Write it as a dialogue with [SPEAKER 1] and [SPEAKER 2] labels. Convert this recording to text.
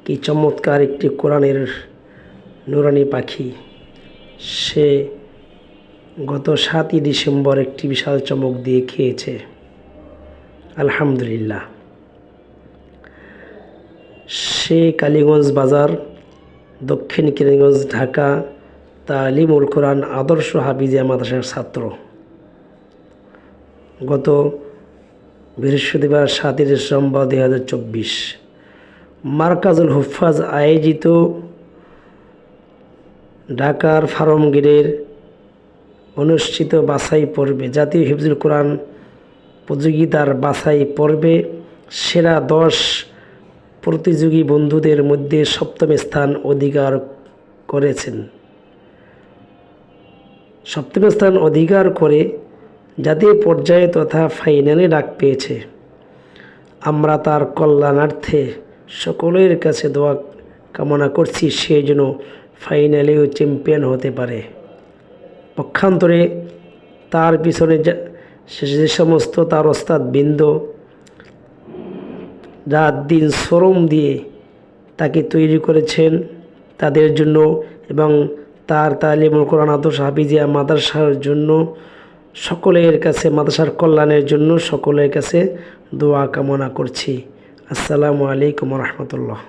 [SPEAKER 1] কি চমৎকার একটি কোরআনের নুরানি পাখি। সে গত 7ই ডিসেম্বর একটি বিশাল চমক দিয়ে খেয়েছে, আলহামদুলিল্লাহ। সে কালীগঞ্জ বাজার, দক্ষিণ কেরানীগঞ্জ, ঢাকা তালিমুল কোরআন আদর্শ হাফিজিয়া মাদ্রাসার ছাত্র। গত বৃহস্পতিবার 7ই ডিসেম্বর 2024 মার্কাজুল হুফাজ আয়োজিত ঢাকার ফার্মগেটের অনুষ্ঠিত বাছাই পর্বে জাতীয় হিফজুল কোরআন প্রতিযোগিতার বাছাই পর্বে সেরা 10 প্রতিযোগী বন্ধুদের মধ্যে 7ম স্থান অধিকার করেছেন। 7ম স্থান অধিকার করে জাতীয় পর্যায়ে তথা ফাইনালে ডাক পেয়েছে। আমরা তার কল্যাণার্থে সকলের কাছে দোয়া কামনা করছি, সে যেন ফাইনালেও চ্যাম্পিয়ন হতে পারে। পক্ষান্তরে তার পিছনে যে সমস্ত তার ওস্তাদবৃন্দ রাত দিন শ্রম দিয়ে তাকে তৈরি করেছেন, তাদের জন্য এবং তার তালিমুল কোরআন আদর্শ হাফিজিয়া মাদ্রাসার জন্য সকলের কাছে, মাদ্রাসার কল্যাণের জন্য সকলের কাছে দোয়া কামনা করছি। আসসালামু আলাইকুম রহমতুল্লাহ।